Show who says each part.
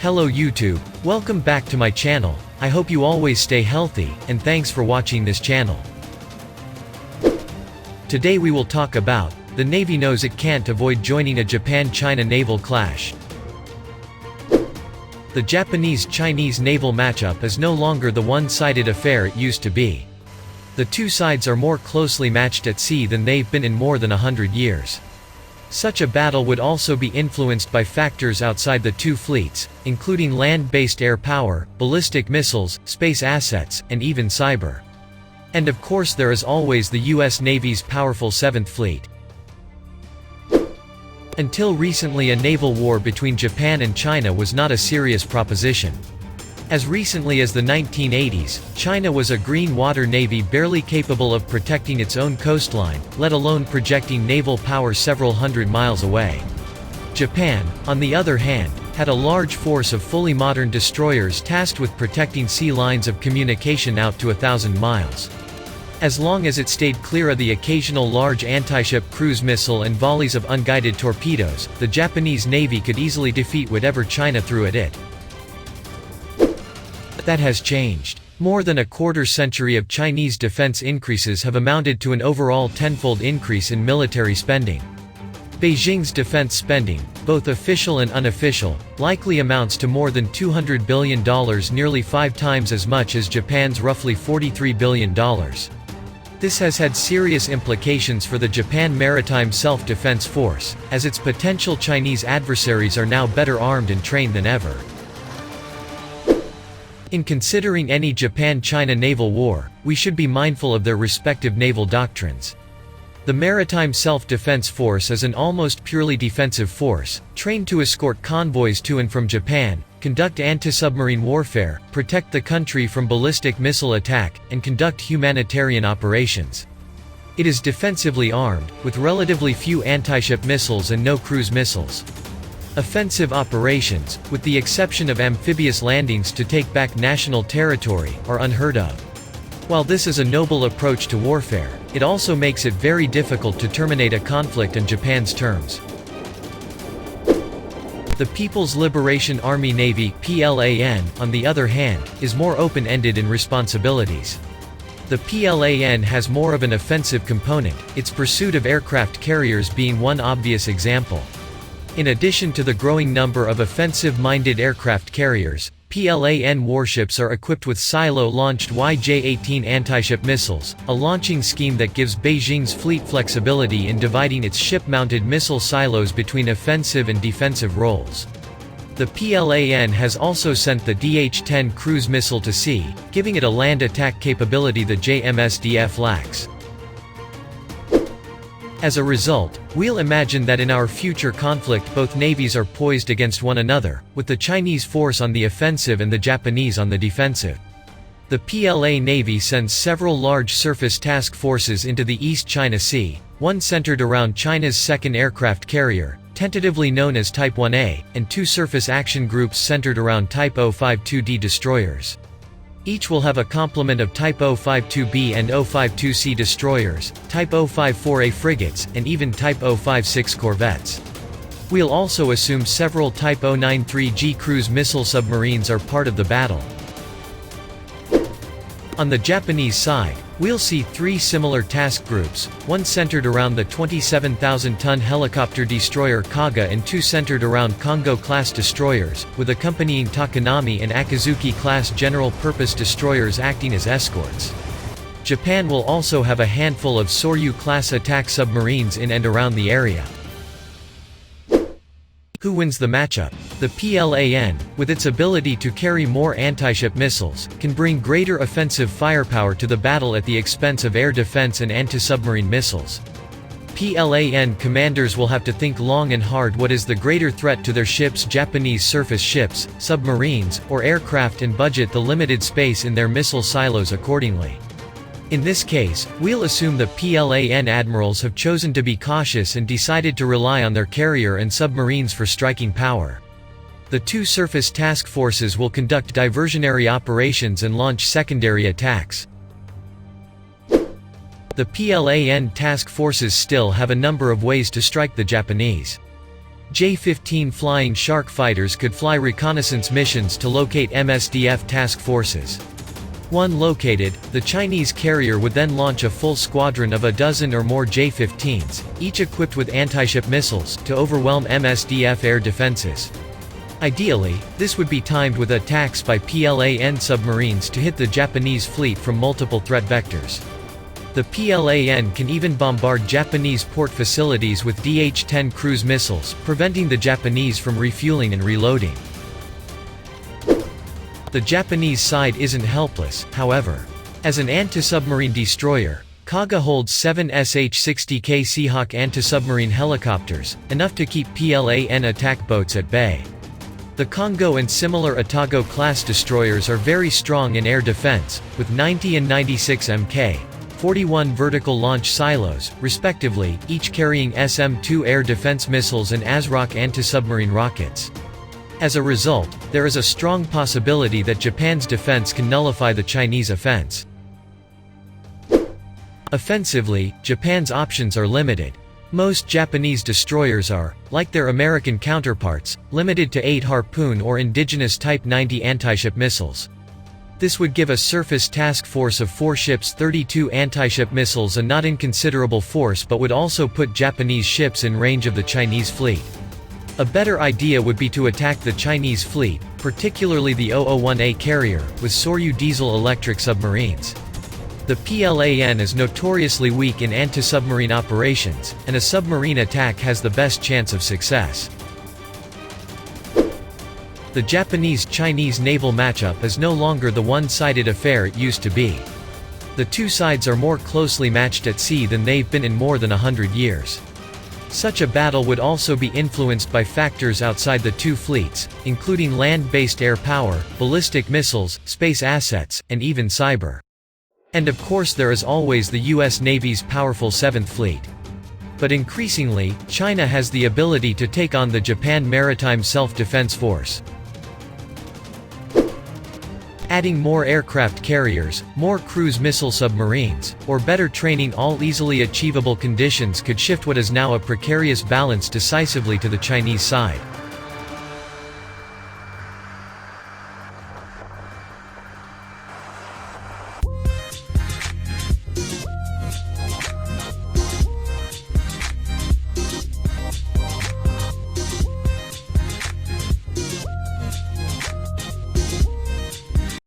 Speaker 1: Hello YouTube, welcome back to my channel. I hope you always stay healthy, and thanks for watching this channel. Today we will talk about, the Navy knows it can't avoid joining a Japan-China naval clash. The Japanese-Chinese naval matchup is no longer the one-sided affair it used to be. The two sides are more closely matched at sea than they've been in more than 100 years. Such a battle would also be influenced by factors outside the two fleets, including land-based air power, ballistic missiles, space assets, and even cyber. And of course there is always the US Navy's powerful 7th Fleet. Until recently, a naval war between Japan and China was not a serious proposition. As recently as the 1980s, China was a green water navy barely capable of protecting its own coastline, let alone projecting naval power several hundred miles away. Japan, on the other hand, had a large force of fully modern destroyers tasked with protecting sea lines of communication out to 1,000 miles. As long as it stayed clear of the occasional large anti-ship cruise missile and volleys of unguided torpedoes, the Japanese Navy could easily defeat whatever China threw at it. That has changed. More than a quarter-century of Chinese defense increases have amounted to an overall tenfold increase in military spending. Beijing's defense spending, both official and unofficial, likely amounts to more than $200 billion, nearly 5 times as much as Japan's roughly $43 billion. This has had serious implications for the Japan Maritime Self-Defense Force, as its potential Chinese adversaries are now better armed and trained than ever. In considering any Japan-China naval war, we should be mindful of their respective naval doctrines. The Maritime Self-Defense Force is an almost purely defensive force, trained to escort convoys to and from Japan, conduct anti-submarine warfare, protect the country from ballistic missile attack, and conduct humanitarian operations. It is defensively armed, with relatively few anti-ship missiles and no cruise missiles. Offensive operations, with the exception of amphibious landings to take back national territory, are unheard of. While this is a noble approach to warfare, it also makes it very difficult to terminate a conflict on Japan's terms. The People's Liberation Army Navy (PLAN), on the other hand, is more open-ended in responsibilities. The PLAN has more of an offensive component, its pursuit of aircraft carriers being one obvious example. In addition to the growing number of offensive-minded aircraft carriers, PLAN warships are equipped with silo-launched YJ-18 anti-ship missiles, a launching scheme that gives Beijing's fleet flexibility in dividing its ship-mounted missile silos between offensive and defensive roles. The PLAN has also sent the DH-10 cruise missile to sea, giving it a land attack capability the JMSDF lacks. As a result, we'll imagine that in our future conflict both navies are poised against one another, with the Chinese force on the offensive and the Japanese on the defensive. The PLA Navy sends several large surface task forces into the East China Sea, one centered around China's second aircraft carrier, tentatively known as Type 1A, and 2 surface action groups centered around Type 052D destroyers. Each will have a complement of Type 052B and 052C destroyers, Type 054A frigates, and even Type 056 corvettes. We'll also assume several Type 093G cruise missile submarines are part of the battle. On the Japanese side, we'll see 3 similar task groups, one centered around the 27,000-ton helicopter destroyer Kaga and 2 centered around Kongo-class destroyers, with accompanying Takanami and Akazuki-class general-purpose destroyers acting as escorts. Japan will also have a handful of Soryu-class attack submarines in and around the area. Who wins the matchup? The PLAN, with its ability to carry more anti-ship missiles, can bring greater offensive firepower to the battle at the expense of air defense and anti-submarine missiles. PLAN commanders will have to think long and hard what is the greater threat to their ships, Japanese surface ships, submarines, or aircraft, and budget the limited space in their missile silos accordingly. In this case, we'll assume the PLAN admirals have chosen to be cautious and decided to rely on their carrier and submarines for striking power. The 2 surface task forces will conduct diversionary operations and launch secondary attacks. The PLAN task forces still have a number of ways to strike the Japanese. J-15 Flying Shark fighters could fly reconnaissance missions to locate MSDF task forces. One located, the Chinese carrier would then launch a full squadron of a dozen or more J-15s, each equipped with anti-ship missiles, to overwhelm MSDF air defenses. Ideally, this would be timed with attacks by PLAN submarines to hit the Japanese fleet from multiple threat vectors. The PLAN can even bombard Japanese port facilities with DH-10 cruise missiles, preventing the Japanese from refueling and reloading. The Japanese side isn't helpless, however. As an anti-submarine destroyer, Kaga holds 7 SH-60K Seahawk anti-submarine helicopters, enough to keep PLAN attack boats at bay. The Kongo and similar Atago-class destroyers are very strong in air defense, with 90 and 96 Mk, 41 vertical launch silos, respectively, each carrying SM-2 air defense missiles and ASROC anti-submarine rockets. As a result, there is a strong possibility that Japan's defense can nullify the Chinese offense. Offensively, Japan's options are limited. Most Japanese destroyers are, like their American counterparts, limited to 8 Harpoon or indigenous Type 90 anti-ship missiles. This would give a surface task force of 4 ships 32 anti-ship missiles, a not inconsiderable force, but would also put Japanese ships in range of the Chinese fleet. A better idea would be to attack the Chinese fleet, particularly the 001A carrier, with Soryu diesel-electric submarines. The PLAN is notoriously weak in anti-submarine operations, and a submarine attack has the best chance of success. The Japanese-Chinese naval matchup is no longer the one-sided affair it used to be. The two sides are more closely matched at sea than they've been in more than 100 years. Such a battle would also be influenced by factors outside the two fleets, including land-based air power, ballistic missiles, space assets, and even cyber. And of course there is always the US Navy's powerful 7th Fleet. But increasingly, China has the ability to take on the Japan Maritime Self-Defense Force. Adding more aircraft carriers, more cruise missile submarines, or better training, all easily achievable conditions could shift what is now a precarious balance decisively to the Chinese side.